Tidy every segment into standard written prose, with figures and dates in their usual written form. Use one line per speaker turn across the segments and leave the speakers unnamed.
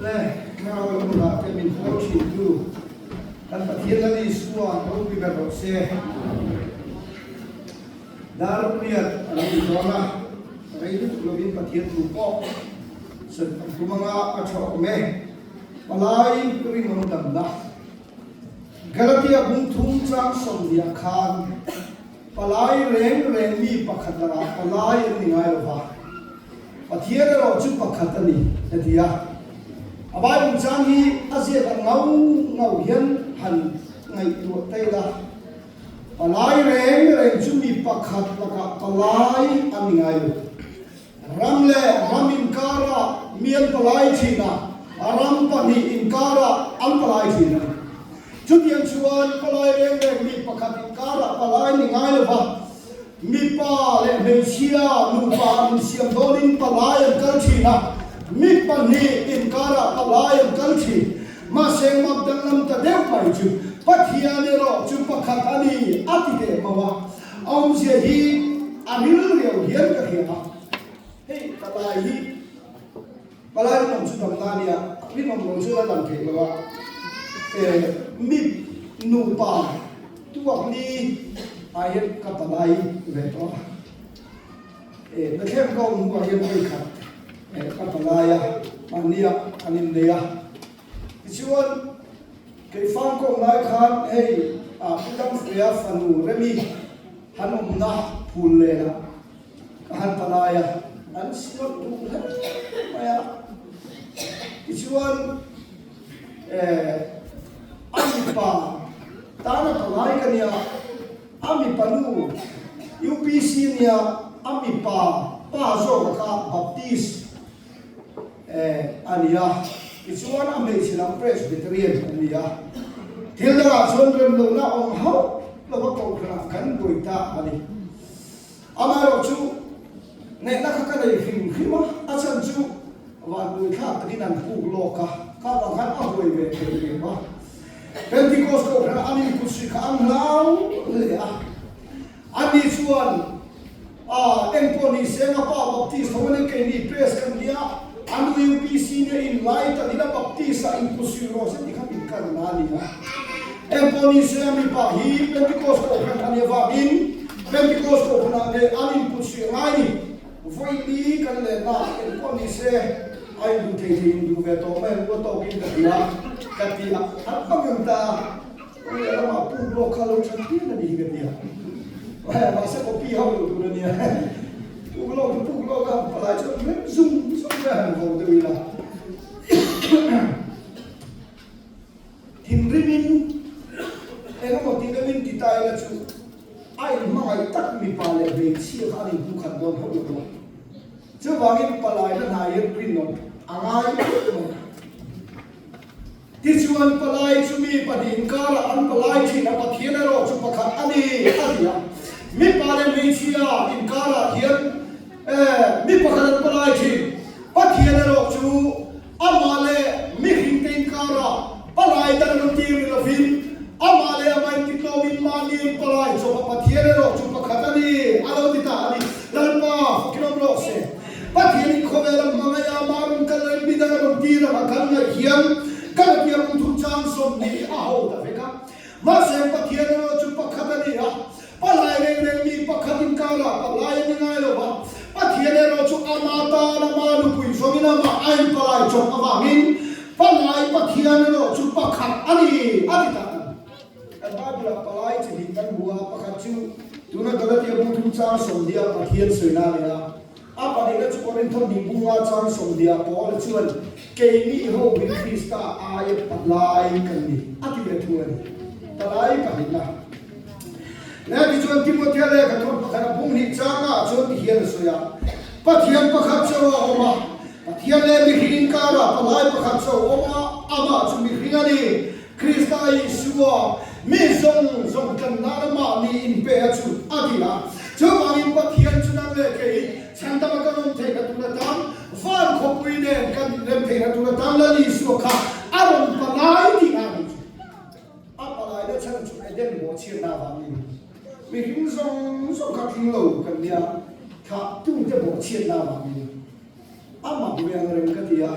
le ngao la ke min ho chi tu kan pathian la ni suwa no pi ba ro se dar priat ani dona rai tu lo bin pathian tu ko sen tu manga a tho me palai ri ngom dam da galatia bung thum chang som dia khan palai reng reng mi pakhat la palai ni ngai ba pathian ro chu pakhat ani adia abai bung chang hi azia ka ngau hian han ngai tu tai la palai reng reng chu mi pakhat la ka palai ani ngai ramle ramin kara mian palai thina aram pani inkara am palai thina chutian chuan palai reng reng mi pakhat inkara palai ni ngai lova mi pa le me chia nu pa in siam dolin palai an kal thina mi pani inkara palai an kal thi ma seng mak dang lam ta deu pai chu pathia ne ro chu pakhat ani ati de mawa om je hi anil reu hian ka hian hey palai hi palai nom chu dam na nia ri nom lo chu la dam the lawa mi nu pa tuak ni ai ka palai ve to na khem ko nu ko hian kai khat ka palai ya mania anin de ya chuan cái phong công nói khan hey cái phía phần remi hắn na phun lên là hắn palaya hắn siêu tu hết mày cái chuan amipa ta na palaya cái nia amipanu UPC nia amipa pa zo ka baptist ania cái chuan amei silam presbyterian ania thil da chon rem lo na ong hau lo ba ko khana kan boi ta ani amaro chu ne na kha ka dei khim khima achan chu wa boi kha takin an pu lo ka ba khan a boi ve ke ba pentecost ko khana ani ku si kha ang lau le a ani chuan emponi senga pa baptist hone ke ni pres kan dia anu UPC ne in light adina baptista in kusiro se dikha pikar nali ha emponi se ami pa hi pentecost ko kan ani va in pentecost ko kan ne anin kusiro ngai voi li kan le na emponi se ai du te in du ve to me wo to kin ka dia ka dia apa ganta ya ma pu lo ka lo chan ti na di ga dia wa ma se ko pi ha lo du ni Puklo ka palai chu zoom ra han ho de la himrimin ena mo tingamin titai la chu ai mai tak mi pale be chi ka ni bu khan don ho do chu wangin palai na na ye prin no angai ti chuan palai chu mi padin kara an palai thi na pathian ro chu pakhat ani adia mi pale me chia in kara hian mi pakhat palai thi pathian ro chu amale mi hintein kara palai tan no ti mi lovin amale amai ti no min mani palai chu pathian ro chu pakhat ani alo ti ta ani lalpa kinom ro se pathian ko velam mangaya marun kalai bidar ro ti ra kan na hiam kan ti am thu chang som ni a ho da veka ma se pathian ro chu pakhat ani a palai reng reng mi pakhatin kara palai ni ngai lo ba pathian ro chu amata na ma lu pui somina ma ai palai chok awangin palai pathian ro chu pakhat ani adita ababla palai chi kan bua pakhat chu tuna galatia bung thu cha som dia pathian soina le apa ni chu korinthon ni bunga chang som dia pol chuan ke ni ho bin krista ai palai kan ni ati be thuan palai kahina le ki chuan timothea le ka thon pakhara bung ni changa chuan hian soya pathian pakhat chawa oma pathian le mi hin kara palai pakhat chawa oma ama chu mi hinani krista isua mi zong kan na ma ni in pe chu adila chawangin pathian chunan le ke chanta ma kanon the ka tuna tam van khopui ne kan lem the na tuna tam la ni su kha aron palai ti ani a palai da chan chu eden mo chi na ba ni mi hin zong ka king lo kan dia tha tu je bo chi na ba ni ama bu yang reng ka dia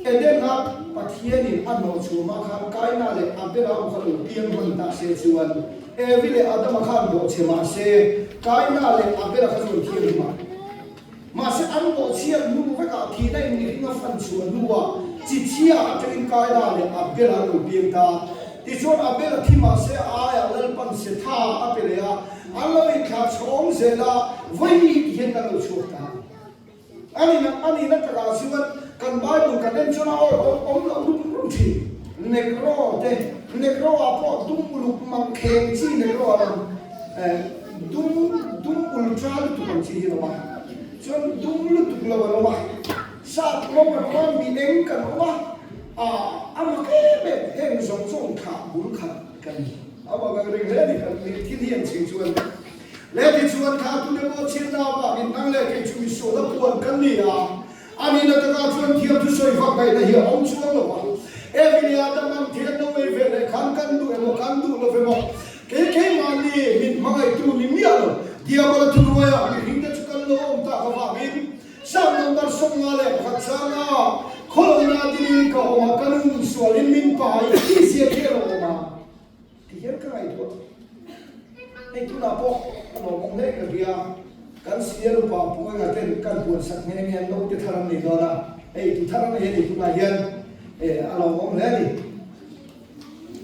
eden na pathian in anno chuma khan kaina le abera ukhalu piang man ta se chuan evile adam khan bo chema se kaina le abera khan thiam ma se an bo chia nu ve ka thi dai ni ringa fan chuan nuwa chi chia atrin kaina le abera lu piang ta ti chuan abera thi ma se aya lal pan se tha apelea aloi kha chong se la vai hian na lu chu ta ani na ta siwan kan Bible kan den chona om lo dum thi negro apo dum lu mang kheng chi negro dum ultra tu kan chi no ma chon dum lu tu lo ma sa lo ma mi neng kan ma ama ke be heng song song kha bul kha kan ama ga ring le ni kan ni thi hian chi chuan le ti chuan kha tu le mo chin na ba min nang le ke chu mi so la puan kan ni ani na ta ka chuan thiam tu soi fa kai na hi om chuan lo wa evili adam am thian no ve ve khan kan du emo kan du lo ve mo ke ma ni min mai tu ni mi alo dia bala tu no ya ni ring ta chukan lo om ta ka va min sam number song ma le khat sa na khol na di ka o ma kan sualin min pa i si ke lo ma ti her ka ai to ei tu na po no mo ne ka dia kan siya pa po nga ten kan buat sak nge nge no te tharam ni dona ei tu tharam he ni tu na yan alo mong le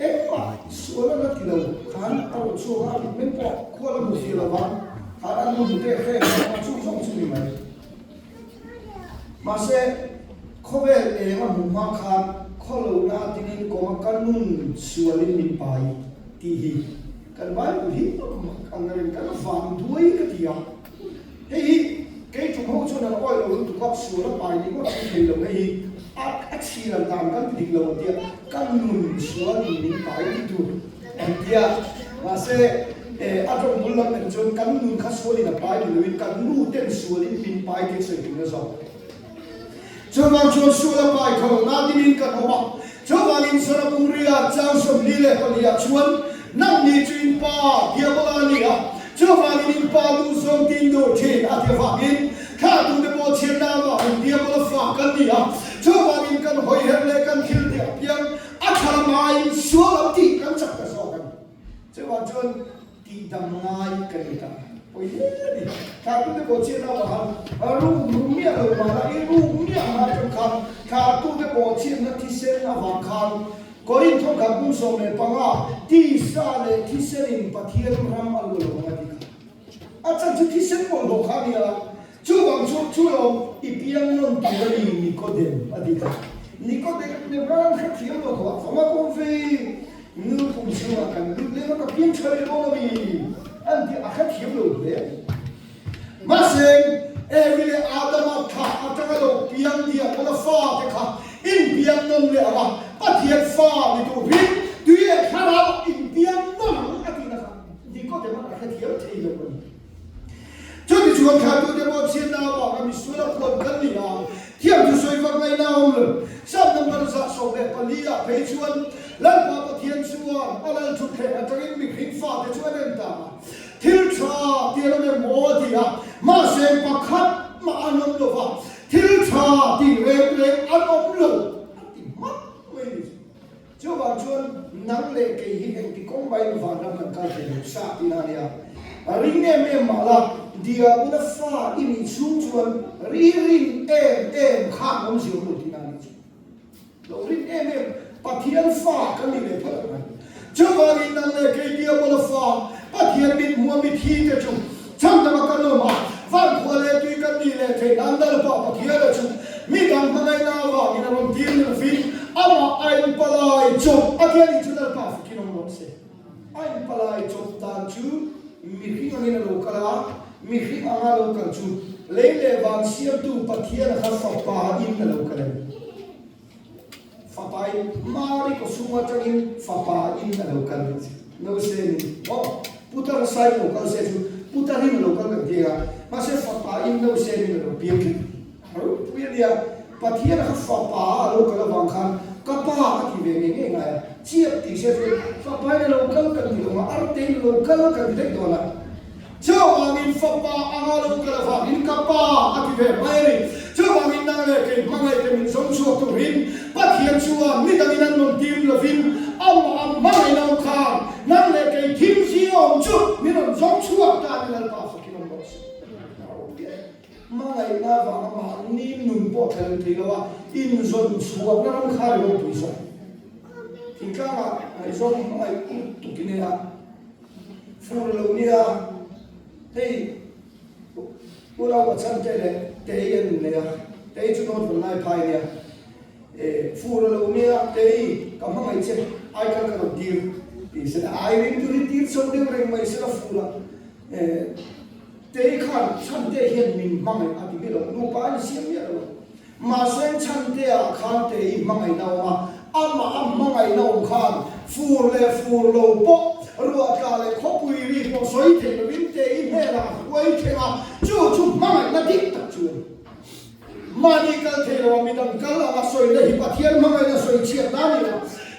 ni ma suala na ti lo kan au chu ha men po ko la mu si la ba ha an mu te he ma chu song chu ni mai ma se khovel ma mu ma khan kholo na tin ko ma kan nun sualin ni pai ti hi kan ba hi kan ngai kan fam duai ka ti ya hei cái chúng hỗ trợ là coi là tụi con sửa nó bài những con thầy là cái ác chi là làm cái định là một tiệt căn nùn sửa những bài đi tu em tiệt mà sẽ trong một lần mình chọn căn nùn khá sửa đi là bài thì mình căn nùn tên sửa đi mình bài thì sẽ được nó cho vào chọn sửa là bài không na đi mình căn họ cho vào mình sửa là bung ria trang sớm đi lên còn đi chọn năm đi chuyên pa kia bao nhiêu cho vào mình pa lu sông tin đồ trên thì vào mình khá tu để bỏ tiền nào vào mình đi bao phá căn đi cho vào mình căn hồi hết lấy căn khiêu đi piang thà mai số làm gì căn chắc cái số căn cho vào chọn đi đầm ngay cái gì ta ôi đi khá tu để bỏ tiền nào vào rung miệng rồi mà lại rung miệng mà trong khá tu để bỏ tiền nó thì sẽ là vào khăn có in thông cảm cũng sống này bằng tí sa này tí sẽ in bắt hiền ram ăn luôn mà đi chắc chứ tí sẽ còn đồ khác đi chú bằng chú ông ipiang non tuổi đi Nicodem ne brang khác thiếu đâu có phải mà con phi nữ cũng chưa cần nữ lên nó biến chơi đâu mi anh thì khác thiếu đâu đấy mà xem evile adam tha ataka lo piang dia ko la fa te kha in piang non le ama pathian fa ni tu ri tu ye khara in piang non atina kha Nicodem ma khác thiếu thế đâu cho thì chúng ta tu để bảo chiến nào bảo kami sudah pun kan ni tiap tu soi vak ngai nào le sam nam ban sa so be palia pe chuan lan pa pathian chuan alal thu khe atangin mi khing fa te chuan en ta thil tha ti lo me mo ti ma se pa khat ma anom lo va thil tha ti le anom lo ti mat we cho ba chuan nang le ke hi en ti kong bai va na kan ka te sa ti na ya ring ne me mala dia una fa ini chuan ring em kha om siu lu ti na ni lo ring em pathian fa kan ni le pha cho ba ni nang le ke dia bola fa pathian mit mu mit hi te chu cham da ka lo ma van kho le tu kan ni le the nan da pa pathian le chu mi dam ma ngai na wa ni na rom tin na fi ama ai palai chu again ni chu da pa ki no mo se ai palai chu ta chu mi ri ni na lo kala mi khi anga lo kan chu leile wang siam tu pathian kha fa pa in na lo kan fa pai mari ko suma tangin fa pa in na lo kan no se ni putar sai ko kan se chu putar in lo kan dia ma se fa pa in no se ni lo piam ki ro pu dia pathian kha fa pa lo kan wang khan ka pa ki ve nge ngai chiap ti se fa pa na lo kan ni lo ma ar te lo kan de do la cho angin fapa angalo kala in kapa akive mai cho angin nang le ke mangai ke min som su to rin mà ngày na vàng mà nín nụn bỏ thành thì là in dồn xuống nó không khai được tùy rồi thì các bạn ngày dồn ngày tụi cái này phụ lâu nia thì cô đâu có chân thế này thế yên này thế chúng tôi vẫn lại phải này phụ lâu nia thế cảm ơn ngày chết ai cần cái đầu tiên thì sẽ ai đến từ đi sau đây rồi mày sẽ là phụ là thế khăn chân thế hiện mình mang ngày thì biết rồi nụ bài xem biết rồi mà xem chân thế khăn thế mang ngày nào mà mang ngày nào khăn phụ lâu bộ rồi cả lại khó quỳ đi bỏ xoay thế là biến thế hay là quay thế mà chú mang ngày nó đi tập chuyện mà đi cái thế là mình đang cái là xoay đây bắt thiên mang ngày nó xoay chuyện đó đi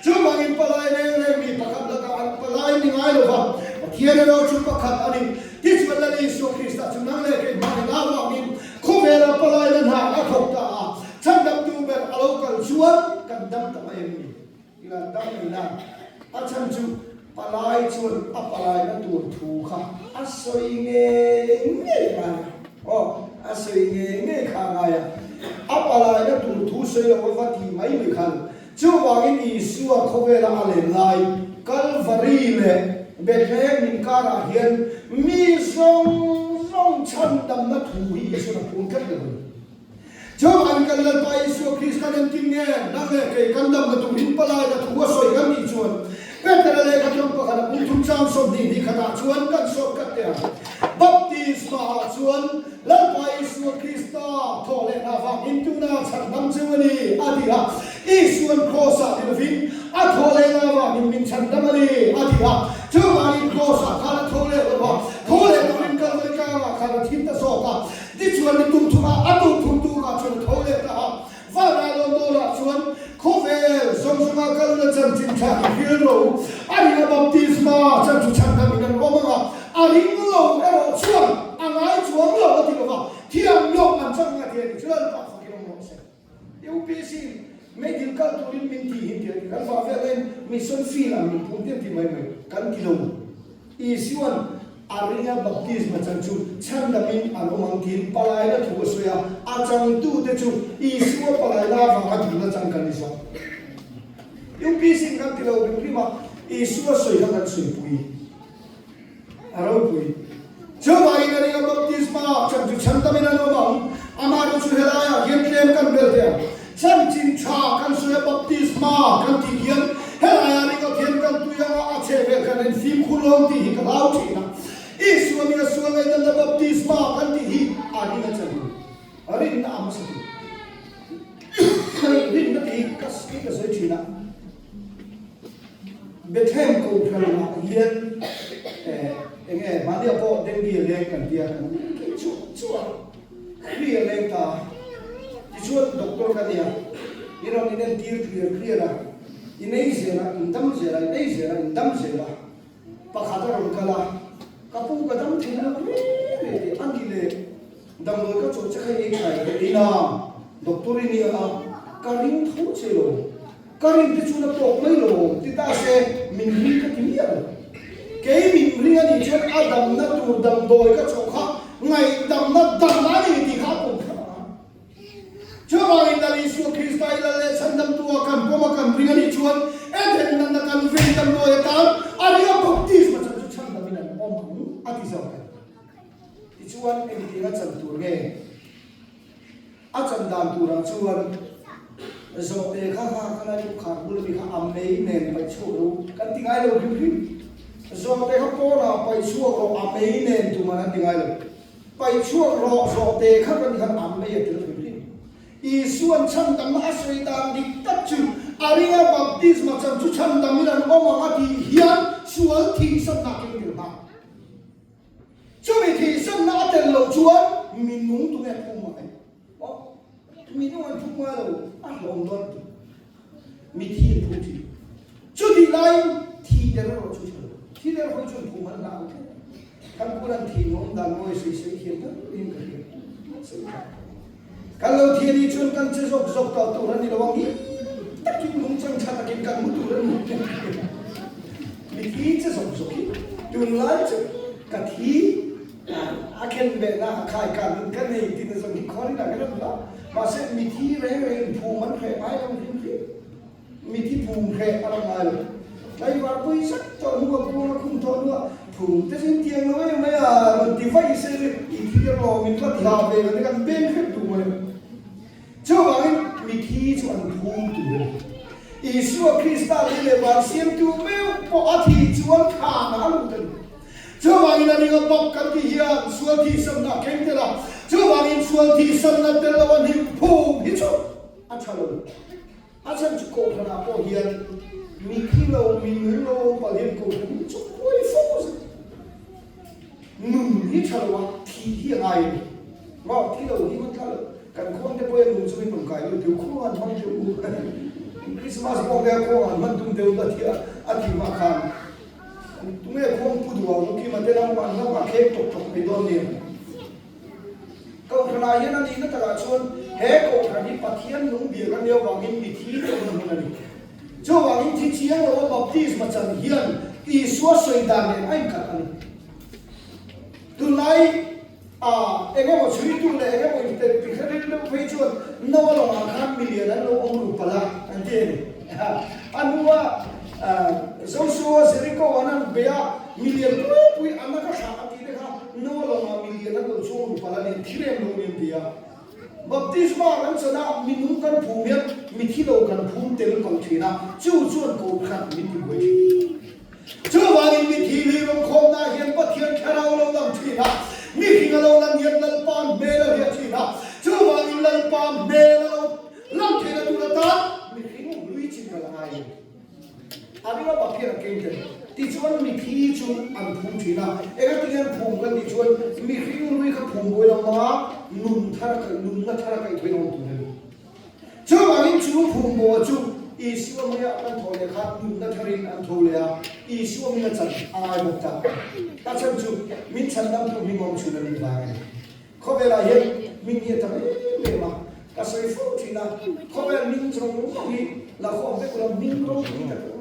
chú mang in palai này mình bắt gặp là cái palai này ngay rồi vào thiên nó chú bắt gặp anh đi tí chuyện là đi số Christ chú năng lên cái mang ngày nào mình không về là palai nên hàng ác học ta chắc đâm tu bên alo cần chuan cần đâm tầm em là đâm này là chân chú palai chuan palai nó tuột thù khá soi nghe mà soi nghe khá ngay palai nó tuột thù soi là cái vật gì mấy người khăn chú vàng in Isua không về là lên lại Calvary lệ Bethlehem mình ca ra hiện mi rong chân đâm nó thù Isu là cuốn kết rồi chú anh cần lên bài Isu Christian em tin nghe đang nghe cái căn đâm là thù hình palai là thù soi gam đi chuan Peter lệ các trong các bạn cũng trang sốt đi khát chuan các sốt các tiền baptism chuan lên bài Isu Christa thọ lệ na vàng in tu na chẳng đâm chưa đi đi Isuan kosa di vin athole na wa min chan damali adiha chuwa in kosa kala thole wa thole turin kal ka wa kala thita so ka di chuan ni tum thuma atu thum tu ka chuan thole ta va ra lo do la chuan khove somsuma kal na chan chin cha hil ro ari na baptisma chan chu chan da min ro ma ari lo ero chuan angai chuan lo ti lo wa thiam lo an chang nga thian chuan pa fa ki mo se eu pesi mấy điều các tôi đến mình thì hiện tại các bà về lên mình xuân phi là mình cũng tiếp thì mấy căn kilo Isuan Aria baptism chẳng chú chẳng là mình ăn uống tin palai là thua xoya chẳng tu để chú Isuan palai là vàng ăn thua chẳng cần đi sao yung pising căn kilo yung prima Isuan xoya kan xoy pui araw pui cho bài này là baptism chẳng chú chẳng tâm mình ăn uống amaro chú helaya hiện claim kan bel thế chân chính cha kan suy baptisma kan ti hian helaya ni ko thian kan tu ya a che ve kan en phim khulong ti ka lau thi na Isu mi su ngai dan baptisma kan ti hi ani na chan ari na am sa ti rin na ti kas ki ka sai thi na Bethlehem ko kan na hian enge ma dia po den bi le kan dia kan chu ri le ta chuan doctor ka dia iron inen clear la inei zera indam zera pakhata ron kala kapu ka dam thina angile dam lo ka chu chakai ei khai ina doctor ni karing tho chelo karing te chuna pok mai lo ti ta se min ri ka ti ya ke min ri ani chuan adam na tur dam doi ka chokha ngai dam na dam na ni ti kha pu Coba kita Yesus Kristus ilalah sandam tua kan poma kan beringan icuan, eden nanda kan vendam tua etam, ada baptis macam tu sandam ini omong ati sampai. Icuan ini tinggal santur nge, acan dan turang cuan, so kha kana ni kha bulu ni kha amei nen pai churu, kan tinggal lo bim, so kha pora pai churu amei nen tu mana tinggal lo, pai churu so kha kan kha amei itu. Isuan chan dam asri dam di tachu aria baptis macam tu chan dam milan omong ati hian sual thi san na king bil ma chumi thi san na tel lo chuan minung tu nge pum mai minung an pum ma lo an long don mi thi pu thi chu di lai thi der ro chu thi der ho chu pum ma na kan kuran thi nom dan moi sei sei hian ta in ka hian kalau dia ni cun kan cesok tau tu rani lawang ni, tak cun lungcang cata kan mutu rani. Bikin cesok ni, tu lanjut kathi, akhir khen bè na khai cả những cái này thì nó giống như khó đi là cái đó mà sẽ mi thi rẻ phù mắn khỏe ai không hiểu mi thi phù khỏe ở ngoài rồi đây vào quay sắc cho nó không cho nữa phù thế xin tiền nói mấy mình thì phải sẽ thì rồi mình có thể làm về cái căn bên hết đủ rồi cho vậy mi thi cho anh phù đủ Isu Krista lele bar siam tu meu po athi chuan kha na lu ten chawang na ninga pop kan ti hian sual thi sam na keng te la chawang in sual thi sam na te lawan hi phu hi chu a chalo a chan chu ko na po hian mi kilo mi lo pa hian ko ni chu oi fo hi chalo thi hi ai ma thi lo hi man thalo kan khon te po lu chu min kai lu tu khu an mang chu Christmas ko ga ko an man tum deu da thia ati ma khan tunge khom pu duwa lu ki ma te na ma na ma khe tok tok pe don ne ko khana yan ani na ta chon he ko khani pathian lung bi ga ne wa min mi thi to na ni cho wa in thi chiang lo baptism chan hian i so soi da ne ai ka ani tunai ege mo chui tu le ege mo te pikharit lo pe chon no lo ma khan million lo ong ru pala ante anuwa Joshua Jericho wanan bea million pui anaka sa ati de kha no lo ma million lo chong pala ne thire lo ne bea baptisma kan chana minung kan phumya mithi lo kan phum tel kan thina chu chuan ko khat min ti boi chu wangin mithi li rom khom na hian pathian kharau lo dam thina mi khingalo lan hian lal pan mela hi thina chu wangin lal pan mela lam thina tu ta mi khing lui chin kala ai Abila bakira kente ti chuan mi thi chu an phum thina ega tian phum kan ti chuan mi khing lui kha phum boi ma nun na thara kai thoi no tu ne chu wangin chu phum bo chu i siwa mi an thole kha nun na tharin an thole a i siwa mi na chan ai bok ta ta chan chu min chan nam tu mi mom chu na ni ba khobela he min ye ta me ma ka sai fu thina khobel min chong ni la kho be ko min ro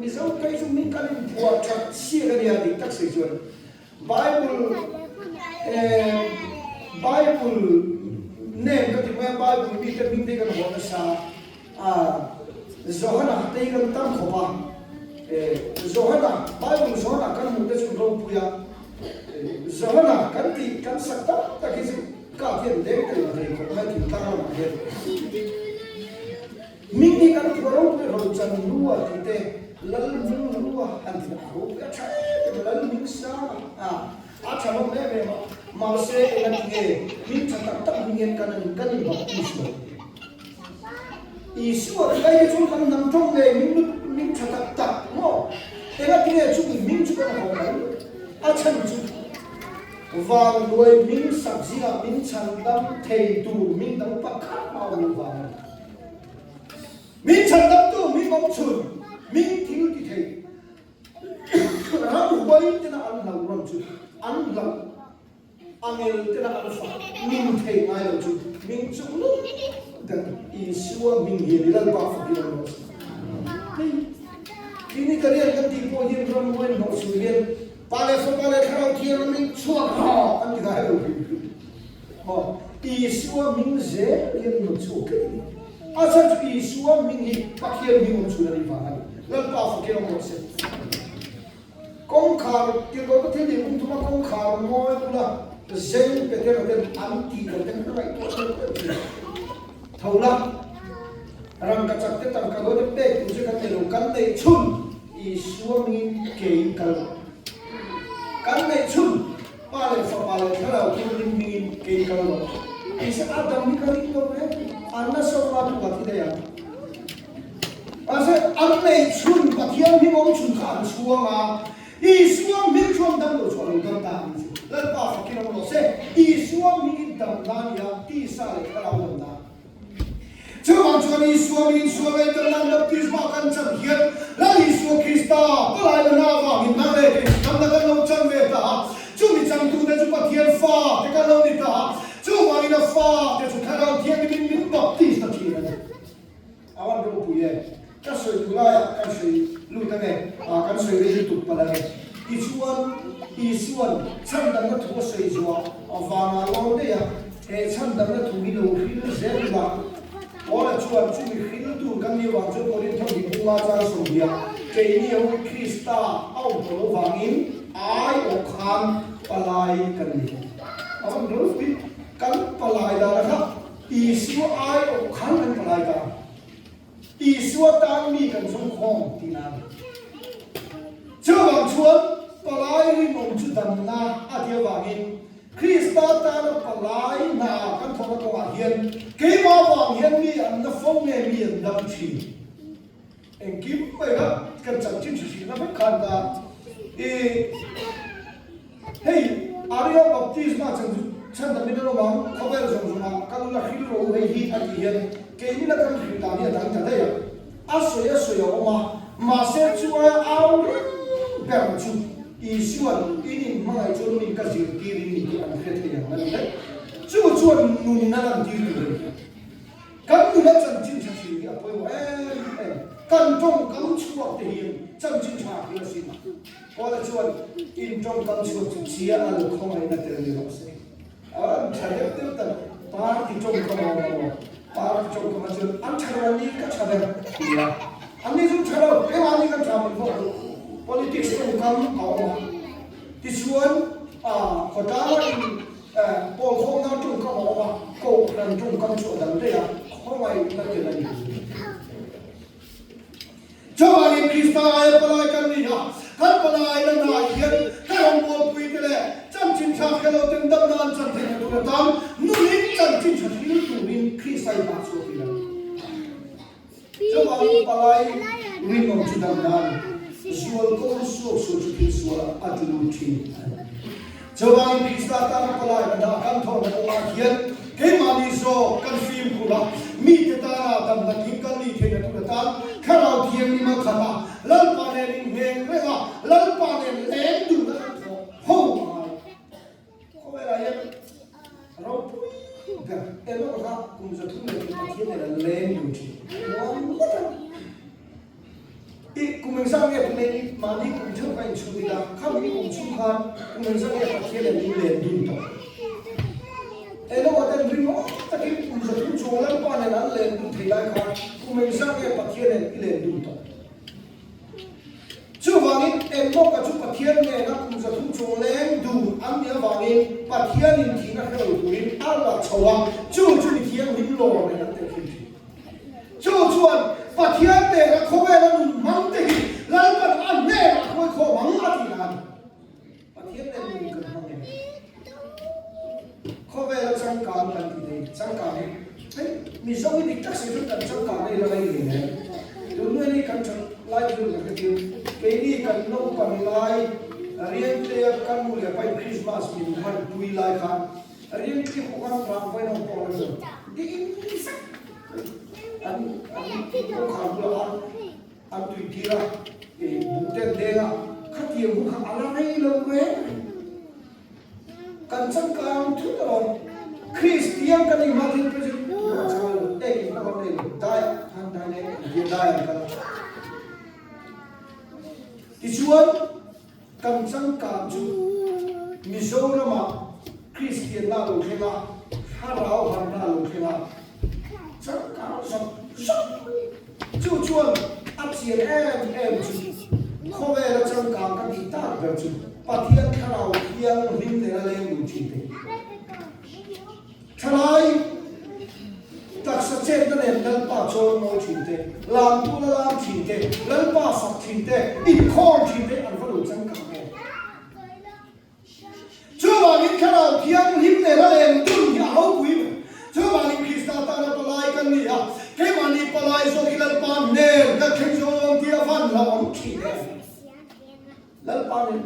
mi zau kai chu min kan bua tha si ga ya di tak sai chuan bible ne ka ti ma bible mi ka min de kan ho na sa zohana te kan tam kho ba zohana bible zohana kan mu de chu ro pu ya zohana kan ti kan sakta ta ki ka hian de ka ri ko ma ti ta ma he min ni kan ti ro pu ro chan ruwa ti te lal min ruwa an ti ro ka cha te lal min sa a cha mo me ma se kan ti min cha tak tak min kan kan ni baptism Isu ay chung kan nam thong le min cha tak tak mo ega ti ne chu min chu kan ho kan a chan chu vàng nuôi min sạc zia min chan dam thầy tu min dam pak khat ma lu vàng min chan dam tu min mong chun min thiu ti thầy ram huai te na an lam ram chu an lam angel te na an fa min thầy mai lo chu min chu lu dan i suwa min hi lal ba fa ki lo kini karian kan ti po hin ram wen no su yen pale kharau thian min chuak ha an ti ga lo ho i suwa min ze yen no chu ke asa chu i suwa min hi pakhian mi mo chu na ri va lal pa fa ke lo se kong khar ti ko the ni kum thuma kong khar mo la zen pe te ra an ti ko te ra to thola ram ka chak te tam ka go te ku se ka te lo kan nei chun i suwa min ke kal kan nei chun pale tharau ki min ke kal lo i sa adam ni ka ri ko me anna so ma tu ka ti de ya ase an nei chun pathian ni mong chun khan suwa ma i suwa min chon dam lo chon dam ta ni la pa fa ki lo se i suwa min dam na ya ti sa le kala lo na Chuan chuan Isu min suwa ve ter lan baptisma kan chan hian la Isu Krista palai na wa min na le kam na kan lo chan ve ta chu mi chang tu de chu pathian fa te kan lo ni ta chu wa ina fa te chu kharau thian min baptista thi na awan do pu ye ka soi tu la ya ka soi lu ta ne kan soi re tu pala ne Isu chan dan na thu soi jwa vàng long đấy à hệ sản phẩm là thủ đồ khí dễ là có là chuột chú khí tu căn như vàng cho có đến thằng bị ma ra sổ bia cái nhiều Krista ông tổ vàng in ai ở khan palai cần đi ông nói biết cần palai đó là khác Isu ai ở khan cần palai đó Isu ta mi cần sống khom thì nào chưa vàng chuột palai ri mong chu dam na atia vàng in Krista ta nó palai na kan thong ko a hian ke ma wang hian mi an na phong ne mi an dam chi en kim mai ga kan chang chin chi na ba khan da hey aria baptisma chan da mi no ma khabar jong jong kan la khil ro hei hi a hian ke mi na kan khil da ni dang ta da ya a so ma se chu a au per chu Isuan ini mai cho mình cái gì kiri ni ăn hết cái yang này chú chuan nun na làm kiri rồi kan nu na chân chín cha chi ya poi kan trong kan chuak te hiền chân chín cha ki si ma ko la chuan in trong kan chuak chi chia al không ai na te ni lo se a thaya te ta par ti trong kan mo par trong kan chuan an thara ni ka cha da ya an ni zum thara ke ma ni ka cha mi ko politics cũng cấm có thì xuống có ta bộ không nào chung có mà cổ lần chung con chỗ đằng đây à không ai là chuyện này cho anh Krista ai palai kan ni ha kan palai na na hian kan ông bộ pui te le cham chin cha khelo tin dam nan chan the tu tam nu ni chan chin cha hi tu ni Krista ba so pi la cho anh palai ri mong chu dam nan Sual ko so chu sual atulu thi Jawai Krista ta na palai na kan thon na hian ke mani so kan film kula mi te ta dam da ki kan ni the na tu ta kharau thiam ni ma khata lal pa ne ring heng re ga lal pa ne len du na ho mai ko vera ya rau pui ga elo ga kum za thu ne ki ne len du thi cùng sang nghe mình mà đi cùng trước anh chú đi làm không đi cùng chung khan cùng mình sang nghe phát hiện là đi liền đun tàu em nó có tên riêng nó ta cái cùng giờ chúng chúng lắm qua này nó liền đun thì lại khan cùng mình sang nghe phát hiện là đi liền đun tàu chú vàng in em nó cả chú phát hiện này nó cùng giờ chúng chúng lên đun ăn nhớ vàng in phát hiện in thì nó theo đuổi ăn là chầu chú đi thiêng mình lò này nó tên gì chú chuan phát hiện này là không phải là mắng thì lần còn ăn nè là không có mắng là thì làm phát hiện này mình cần mắng này không phải là trang cảm là gì đấy trang cảm đấy mình sống cái chắc sẽ rất cần trang cảm này là cái gì này đúng rồi đi cần trang lại được là cái điều cái đi cần nấu cần lại riêng cái cần mua cái bánh Christmas mình hay vui lại khăn riêng cái khổ khăn làm phải nấu còn được cái sắc anh cũng không lo anh tùy kia thì bụng tên đen à khát nhiều cũng không ăn này lâu quá cần chắc cao chút rồi Christian cái này mà thì cái gì sao đây cái nó còn đây đại han đại này hiện đại cái thì chuan cần chắc cao chút Mizoram mà Christian là lâu thế nào Harao hắn là lâu thế nào chắc cao chú chuan áp chiến em chú không về là trong cảm các thị tác về chú phát hiện khả nào hiện hình để là lên đủ chỉ thế khả này tất sát chết nó nên lần ba cho nó chỉ thế làm tu là làm chỉ thế lần ba sắp chỉ thế ít con chỉ thế anh phải đủ trong cảm này chú bảo những khả nào hiện hình để là lên đủ nhà hậu quý chú bảo những Krista ta là palai kan ni à cái mà đi palai so khi lần pan nè các kinh doanh kia văn là ông chỉ nè lần pan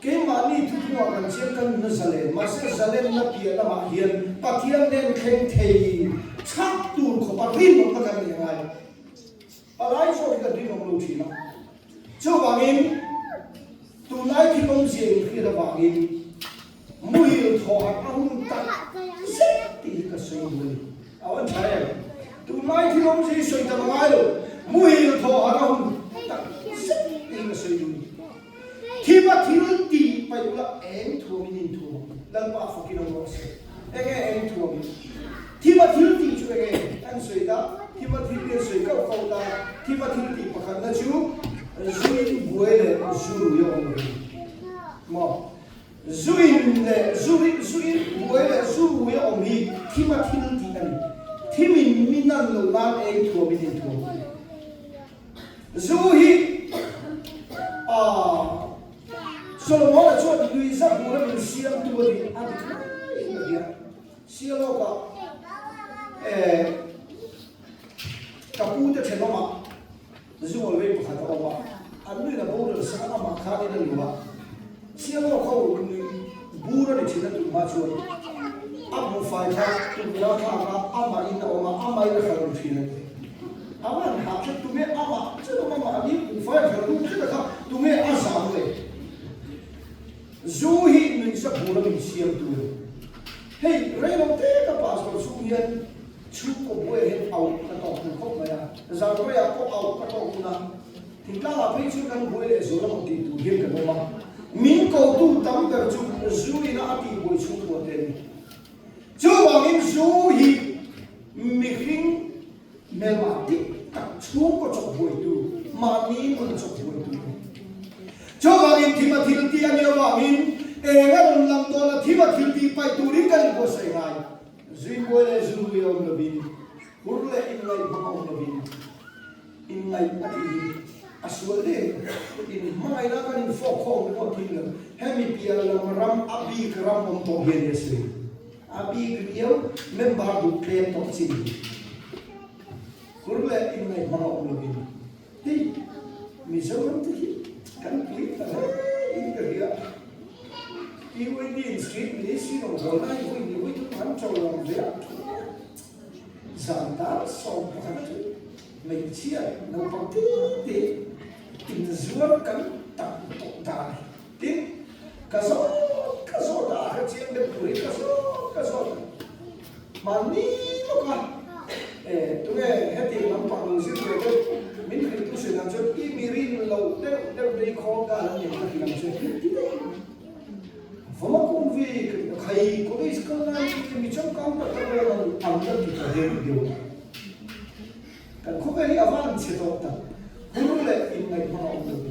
cái mà đi thu mua cần chiếc cần nó sale mà sẽ sale nó kia là mà hiền bắt hiền nên khen thầy chắc tu của bắt rin một cái gì này palai so khi cần rin một lô chỉ lắm chú bảo những tu nãy thì công chuyện khi là bảo những mùi thọ ăn tặng thì cái suy nghĩ anh thấy tu nãy thì ông gì suy tâm ngay rồi mùi thọ ăn tặng thì cái suy nghĩ khi mà thiếu thì phải là em thua mình thua lần ba phát kinh ông sẽ anh thua thì mà thiếu thì chú anh suy ta thì mà thiếu thì suy câu câu ta thì mà thiếu thì bắt khăn là chú duy buổi lệ du yêu ông mà duy buổi lệ du yêu ông thì mà thiếu thì anh thì mình năng lượng nam anh thua mình thua Zuhi Solomon là cho người dân của mình siêu tua đi ăn cái siêu lâu cả kapu te cheno ma Zuhi về phải tao mà anh nuôi là bố được sáng mà khá đi được mà siêu lâu khâu người bố được chỉ là tụi mà chuột áp một phải khác tụi nó thà mà mà in đâu mà mà in là phải phi này aman hapse tume ama chelo mama ani ufai verlu chela kha tume azam le zuhi min sa bula min siam tu hey reno te ka pastor suyan chu ko boe he au ka to ko ma ya za ko ya ko au ka to na tikla la pe chu kan boe le zo la ko ti tu he ka ma min ko tu tam ter chu zuhi na ati boe chu ko te chu wa min zuhi mi hing melati tak chung ko chok boy tu mani ko chok boy tu cho wangin thimathil ti ani wangin engan lam to la thimathil ti pai tu ri kan ko sai ngai zui boy le zui yom labin urle in ngai bang labin in ngai ati aswale in mai na kan fo kho ko tin hemi pia la ram abi kram om to ge se abi griyo member du play to chin Kurle in my mouth looking. Hey, Mizoram to him. Complete in the rear. You will be in street ministry of the night when you will come to around there. Zandar so bad. Make cheer, no party. In the Zurkan, die. Tin, Kazo, da, Hachi and the Puri, Kazo. Mani, look. Tụi heti làm bằng sự việc đó mình phải tu sửa làm cho cái mirin lâu đều đây khó cả là những cái làm cho và mà cũng vì cái có cái cái này mình trong công tác là làm cho cái cái điều cái không phải là van sẽ tốt ta huru le in ngày mà ông được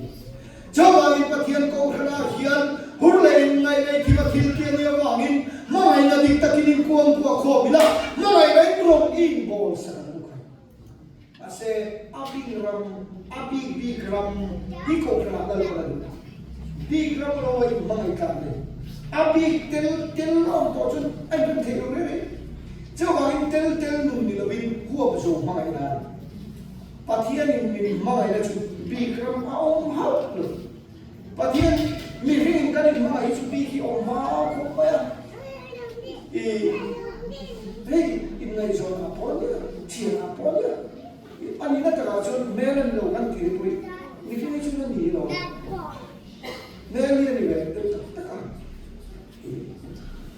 cho vào cái thiên câu ra hiền huru le in ngày này khi mà thiên kia nhiều vàng mà ngày là đi ta kinh cuồng của khổ bị la mà ngày đấy trộm in bol sa ase abigram iko kena dal kena bigram loi mai kande abi tel on to chun ai cũng thấy rồi đấy cho vào tel nun ni lovin huo zo mai na pathian in mai na chu bigram aom hau pathian mi ring kan mai chu bi ki om ma ko pa hey in ngai zo na polia chia na polia anh ấy đã cho mẹ lên đầu ăn thịt rồi, mình không biết nó gì đâu, mẹ đi đi về, tất cả,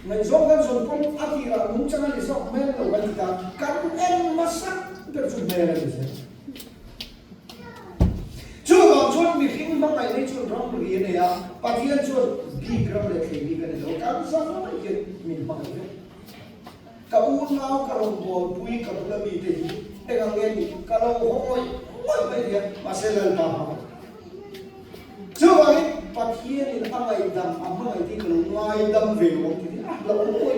ngày gió gan gió con ăn thịt là muốn cho anh đi sọc mẹ lên đầu ăn thịt ta, cắn em mất sắc, để cho mẹ lên rồi, chú bảo cho mình khi mà ngày nay cho rong rồi này à, bắt hiện cho bị gram để khi bị cái này đâu, cắn sao nó cái mình bằng cái, cả uốn nào cả lồng bò bùi cả bula bị thế Dengan ini kalau hoi dia masih lelapa. Coba ni pakaian ini amai dam amai di kalau ngai dam velo ini lalu hoi.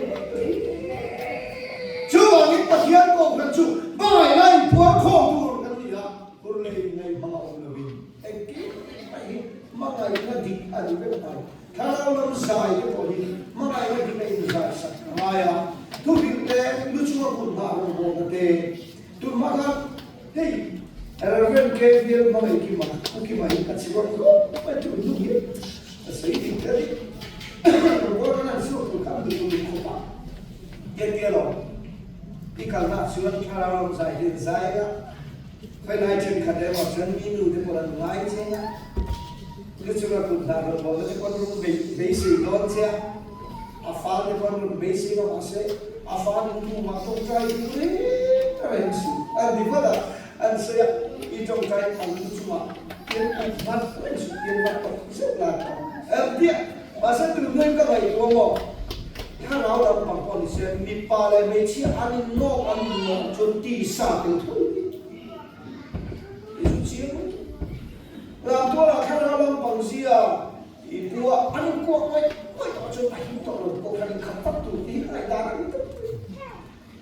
Coba ni pakaian kau kerja, bagai lain puak kau kan dia berlebih ngai bangau lebih. Engkau ini makai lagi ada berapa? Kalau orang saya itu makai lagi lagi saya. Maya tu kita lucu pun baru boleh. Tu maka, hey, Arabian keviel mau ikima, ukima ikatsikor ko, macam tu ni, asal ini tadi, orang nak suruh tu kami tu ikut, dia lo, ikalna surat karam saya, kau naik jen kadang macam ini tu orang naik jennya, dia surat tu dah boleh tu orang basic don saya, afal tu orang basic apa afal itu masuk cai tu di mana? Saya itu cai kalau cuma yang empat tok sebelah. Dia masa tu mungkin kalau itu ngomong khá ráo đâm bằng con xe mi pa lại mấy chi ăn nọ chôn tì sa từ thôi itu chia làm tua là khá ráo đâm bằng gì à thì bùa ăn qua ngay ngay đó cho phải hiểu rồi cô phải khám phá tụ tí lại đa cái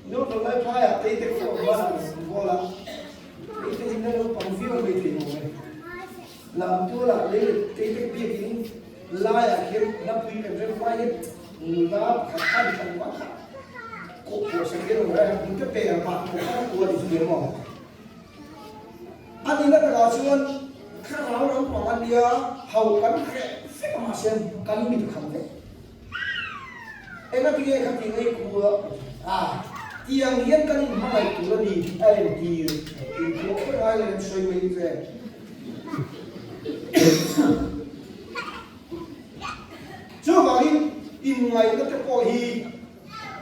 nếu tôi lấy phải à tây tây của bạn gọi là tây tây nó bằng phiếu mấy thì rồi làm tua là lấy tây tây bia cái lai à khi nó quy cái rất phải người ta khát khát trong quá khát cô sẽ biết rồi những cái bề mặt của các cô thì chưa biết mà anh đi nó là chuyện khá ráo lắm mà anh đi hầu cắn khẽ phép mà xem cắn mình không thế em nó kia không thì ngay của tiang hiên cắn mà mày tụi nó đi em thì có cái ai lên xoay mình thế chưa mà in ngày nó cái coi hi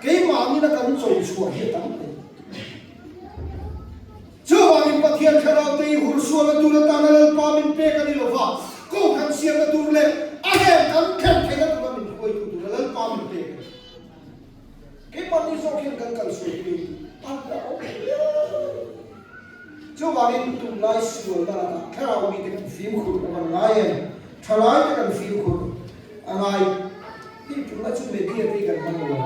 cái mà như nó cần rồi chùa hiện tắm chưa mà in bắt hiện khá ráo tây hur xua là tụi nó ta là pa mình pe cái đi lo vào cô khăn xiêm là tụi lệ anh em khăn thấy là tụi nó mình quay tụi nó lên pa mình pe cái mà đi sau khi cần suy nghĩ ăn đã ok chưa mà in tụi lại xua là khá ráo mình cái phim khổ mà ngay em thay lại cái phim khổ anh ai đi chúng ta chuẩn bị kia thì cần bằng rồi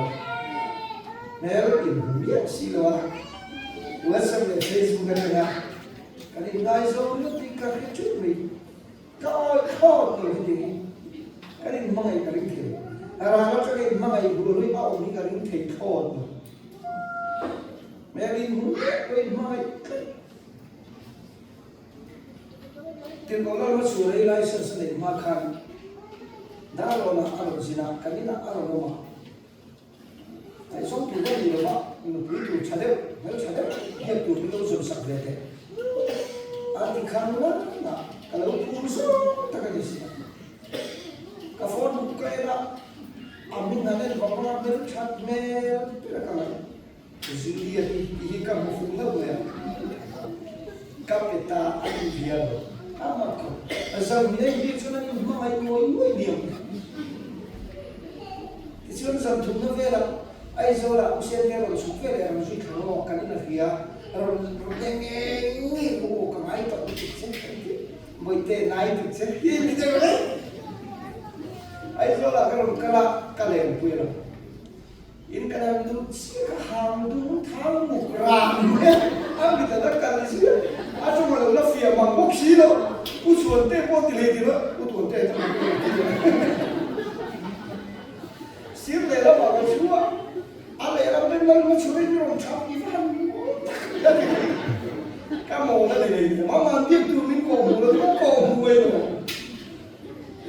nếu in biết xí lo WhatsApp này Facebook này nha cái này ngay sau nó thì các cái chút mình coi khó rồi thì cái này mang cái gì thế nó cho cái mang cái bữa nay bảo mình cái gì thế khó rồi mẹ đi muốn quên mang tiền có nó sửa lại license này mà khăn đã rồi là ăn gì nào cái này là ăn rồi mà tại sao tụi nó gì mà nó cứ tụi chả đẹp nếu chả đẹp hiện tụi nó dùng sạch về thế anh thì khăn nữa là kalau tụi số tất cả gì cái phone cái đó mình nói lên vào nó bên chat mail cái cái này dữ liệu thì cái một phương thức rồi cái ta anh hiểu mà giờ mình đi cho nên mà ai ngồi điểm cái chuyện rằng chúng nó về là ai rồi là cũng xem theo rồi xuống về là rồi chúng nó cái này là phía rồi nghe bộ cái máy tập mới tên này thì sẽ khi bây giờ đấy ai rồi là cái này quên rồi in cái này nó chỉ cái hàng đúng tháo một gram anh bị thật cái này gì anh cho mà nó phía bằng bốc xí đâu u chuẩn tê bốc thì lấy gì nữa u chuẩn tê thằng xíu này nó bảo cái chúa anh này nó bên nó chúa nó làm sao đi ăn cái mồ nó thì mà tiếp tục mình cổ nó cổ mùi rồi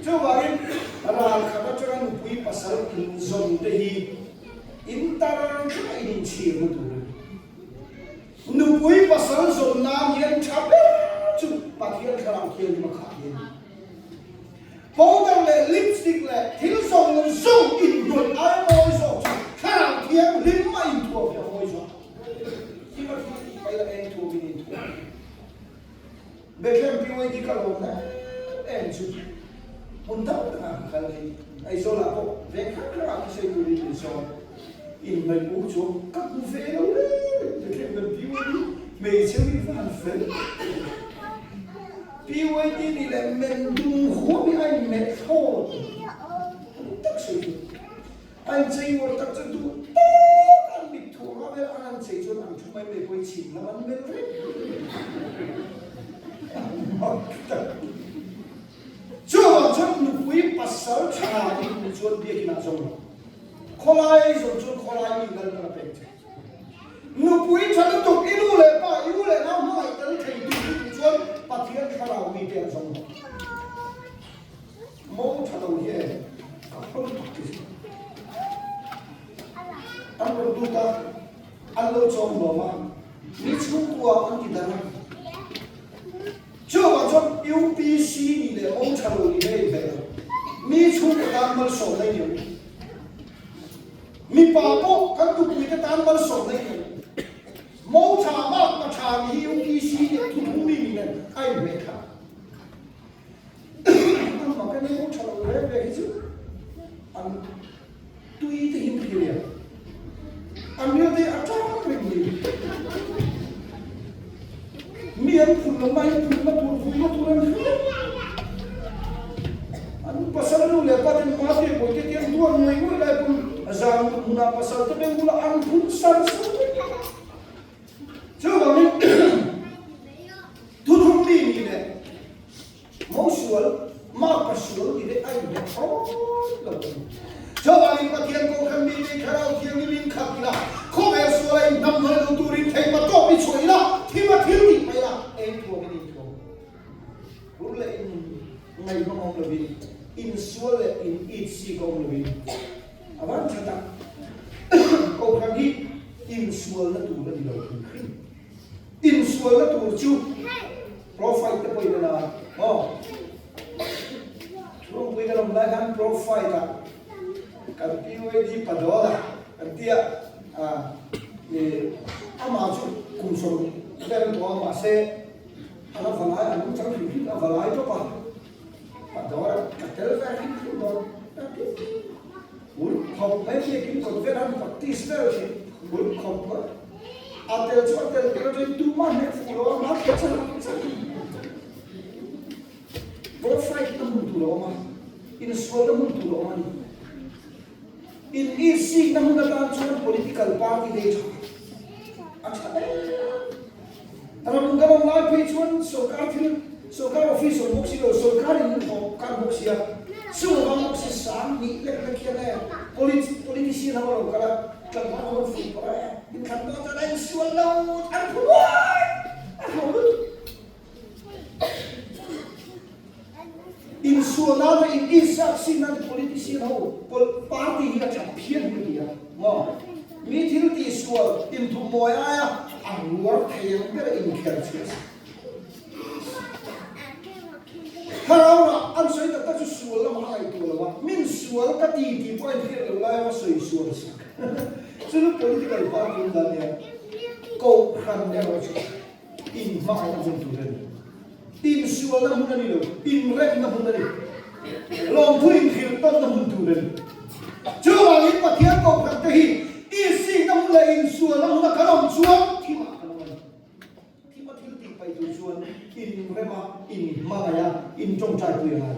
cho vậy là khả cho anh quý pasal zon tehi intar cái in chi một tu nu quý pasal zon nam hiện chape chu pathian kharam khiel ma kha hiền powder le lipstick le thil song zo in good ai moi zo kharam khiel lim ma in tu ya moi zo ki ma ki pai la en tu min tu bekem pi wai di kalom na en chu mun ta ta khal ni ai zo la ko ve kha kha ki se tu ni so in mai bu chu ka ku ve lo le bekem pi wai me che mi van fe pi wai di ni le men du ho mi ai me tho tak se anh chơi một tập chân tu anh bị thua mà bây giờ anh chơi cho anh chúng mày bị quay chìm là anh biết đấy chưa bằng chân nụ quý pasal cha thì nụ chuột bia kina giống kholai giống chuột kholai mình gần là bền nụ quý chân nó tục ilu lệ nào mà ai tới thầy tu nụ chuột bắt thiên khá là uy tín giống mẫu cha đầu ye không tục gì anh còn tu ta anh lâu trong đó mà mi chung qua anh đi đâu chưa vào trong UPC đi để ông trả lời đi đây về mi chung cái tam bal sổ này nhiều mi bà bố các tu cái tam bal sổ này nhiều mẫu trả mà trả mi UPC để tu tu mi này ai về cả anh mà cái này mẫu trả lời về cái chứ anh tuy thì hiếm hiểu mian phun lo mai phun na tur phui na turan anu pasal nu le pa den ma te ko ke tiang tuan mai ngoi lai pun azam muna pasal te beng mula an phun san coba ni tu thum ni ni le mosual ma pasual ni le ai le lo coba ni pa tiang ko kan mi ni kharau tiang ni min khap la ko me so lai nam ma lu turin thai ma to pi choi la thi ma thil ti mai la em thua ni thua ru le in ngai ma ngom le bi in suole in itsi ko le bi awan chata ko kan hi in suol na tu la di lo in suol na tu chu profile te poi na oh chu poi na la kan profile ta kan ti we di padola kan tia ni ama chu kum so ben to ma se ana valai anu chang fi na valai to pa padola katel va ki do ul khop mai ki ko ve ran practice ve che ul khop atel chu atel ko tu ma ne fu lo ma ka cha profile ta mun tu lo ma in so ta mun tu lo ma in isi na mun ta chu political party de chu acha aram garam lai pe chuan सरकार ऑफिस और मुक्सी लो सरकारी हो कार मुक्सिया सुबह मुक्सी साम नी ले ले किया है पॉलिटिशियन हमारा करा कलमा हो फुल पड़ा है इन खंडों का नहीं सुलो अरे in suonava in isa sinan politician ho party hi cha phian ni dia mo mi thil ti suo in thu moya ya anwar thayang per in kherches haraura an soi ta chu suo la ma ai to la min suo ka ti point here la ma soi suo sa chu political party da ne ko khan ne ro chu in ma ai jong tu ren in suo la mun ni lo in rek na mun ni long thu in khil tot na mun tu ren chu wa in pa thian ko khan te hi i si na mun la in suo la mun ka rom chuan thi ma thil ti pai tu chuan in rema in ma ya in trong chai tu ya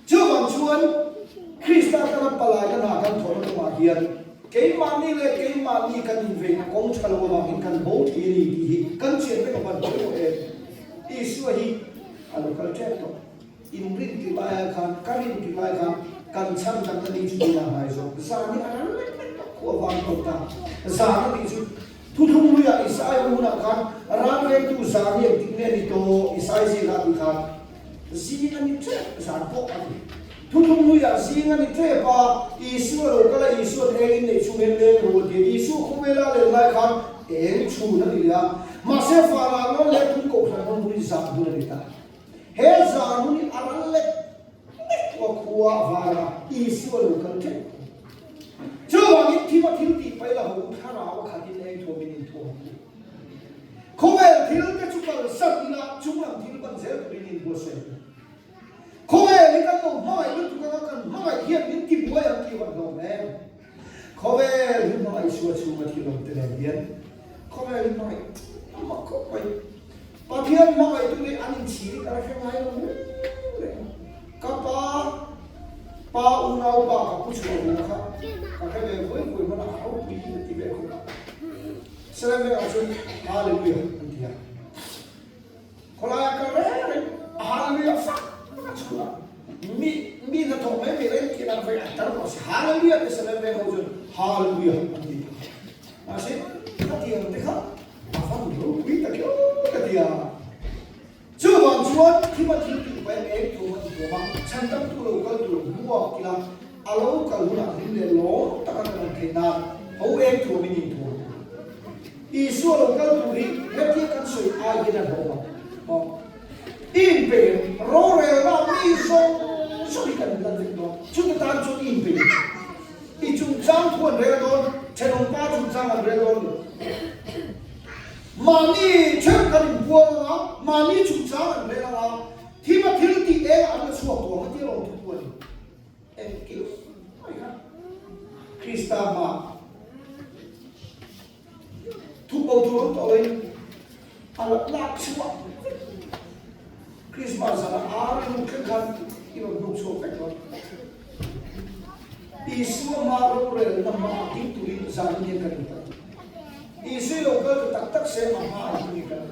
chu wa chuan krista ka palai ka na kan thor ma hian ke mani le ke mani kan ve kong chalo ma kan bo thi ni hi kan chen pe ka ban bo e isu hi alo culture to in rin ti ba kan karin ti ba kan cham cham ni chu na hai so sa ni an ko wang ko ta sa ni chu thu thu mu ya isai mu na kan ram le tu sa ni ti ne ni to isai si la tu kan si ni che sa po a thu thu mu ya si ni che pa isu ro ka la isu ne ni chu ne le ro ti isu khu me la le la kan en chu na ni ya ma se fa la no le tu ko sa no mu sa du na ta he za mu ni aran le ko kuwa va ra isu ro ka che chu wa ni ti ma thil ti pai la ho tha ra wa kha ti le tho mi ni tho ko ve thil te chu ka sa ni la chu lam thil ban zel bi ni bo se ko ve ni ka no ma ai tu ka kan ma ai hian ni ti bo ya ki wa no me ko ve ni ma ai chu chu ma thi lo te le bien ko ve ni ma ai ma ko pai pa thian ma ai tu ni an chi ni ka ra khe ngai lo ka pa unau ba ka pu chu lo kha ka ke ve voi ma na au pi ti ve ko Salam ve au hallelujah antia kola ka re hallelujah fa mi na to me ren ki na ve tar ko hallelujah te salam ve au hallelujah antia ase ati ang te kha afan ro wi ta kyo ka dia chu wan chuan ki ma thi ti pa e to ma ti ma chan tam tu lo ka tu mu ki la alo ka lu na rin le lo ta ka na ke na au e tu mi ni tu isu lo ka tu ri he ti kan soi a ge na ho ma in pe ro re la mi so so kan la de do chu ta tan chu in pe i chu jang tu re do chen on pa chu jang re do mani chen kan bo la mani chu jang re la thi ma thil ti e an la suak to ma ti lo tu tu ni en ki krista ma thu bo tu to oi alat nak semua Christmas ada hari mungkin kan ibu nuk so pekor isu maru rel nama itu zaman yang kedua isu lokal tak se mama ini kan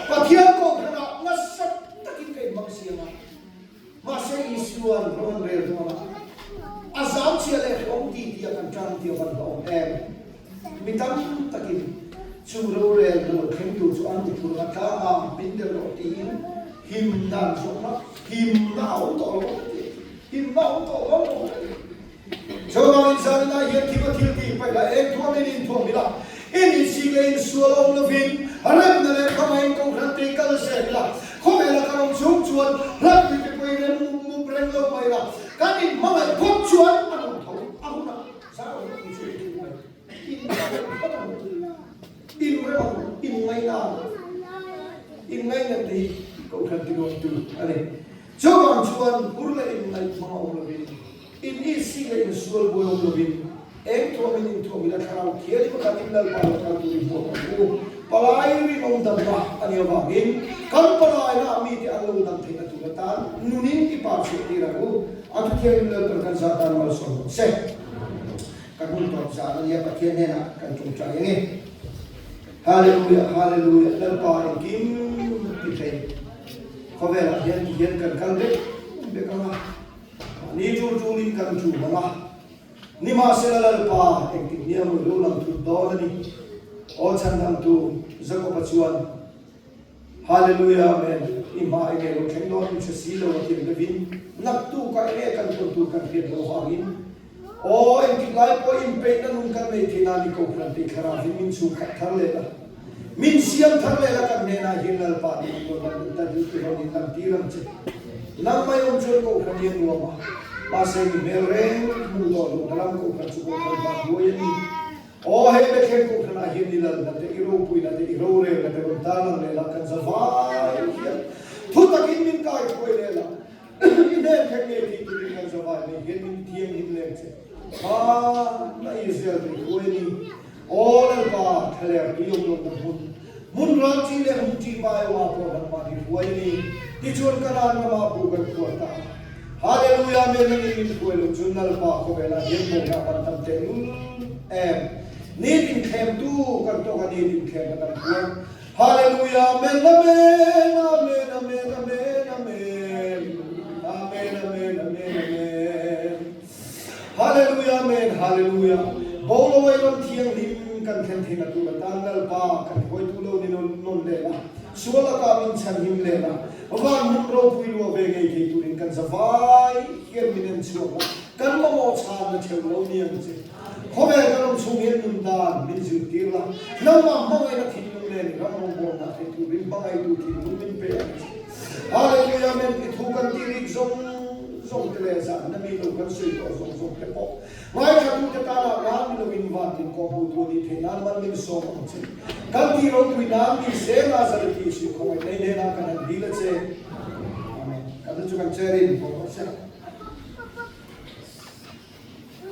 pakian ko kena nasab takin kay maksiya masih isuan ron rel nama azam siya om di dia kan kan dia kan om mitam takin sumro rel no kentu so an di pura ka binder roti him dan so na him na auto Coba misalnya yang kita kilti pada dua minit dua mila ini sila suara lebih harap nilai kamain kau nanti kalau saya kau bela kalau cuan harap kita punya mumbreng lo bayar kami malah kau cuan aku nak saya ini nanti kau nanti waktu ada coba cuan burla ini mau lebih ini sila suara boyong lebih tua mila karau kiai makatim lal pala kau ibu aku palai ri nom dampa ani abagin kan palai na ami ti allo dam thina tulatan nunin ki pasu tiraku atu kiai lal perkansatan mal so se kakun to sa ya patien na kan tung cha ini haleluya haleluya lal pa kim pitai khovela hian kan de bekama ni jurjulin kan ju mala ni ma selal pa ekti niya mo lulang tu doni o chandam tu zako pachuan hallelujah amen ima ine lo kendo ni silo watin gavin naktu ka ine kan tu kan pir lo hangin o ekti lai po impe na nun kan nei thina ni ko pranti khara min su khathar lela min siam thar lela kan nena hinal pa ni ko nan ta ju ti ni kan tiram che nang mai om chur ko khanin wa masih mereng mulo dalam ko kacuko ba boyani o he be khen ko khana hin dilal na te iro pui na te iro re na te talang le la kan zawai thu takin min kai ko le la ine khen ne ti tu kan zawai ne hin min tieng hin le che na israel te ko ni o la ba thale ri yom lo mun ram chi le mun chi ba wa ko da ma di boyani ti chur kana na ma bu kan ko ta Haleluya menangin kuelo jurnal pa ko bela yemo na pantam telul needing kem tu kan to kan needing kem kan kuan haleluya amen amen amen amen amen amen amen amen amen haleluya amen haleluya bolo wairon thiang lim kan khen thina tu tangal pa kan hoi tu lo ni non lela suala kami chan him lela Ovan mumro puilo bege ke turin kan zavai hier minen suala kan mo cha na chelo ni ang che khobe kan sungin nun dan min zu tirla nama mangai na thin nun le ram mo bo na te tu rin bangai tu thin nun min pe haleluya men itu kan tirik zong teresa na mi lo kan sui ko zong te po mai ka tu ta na ram lo in van tin ko bu tu ni the nan man min so mo che kan ti ro tu nam ni se na sa ti si ko ne na kan dil che amen kada chu kan cherin ko se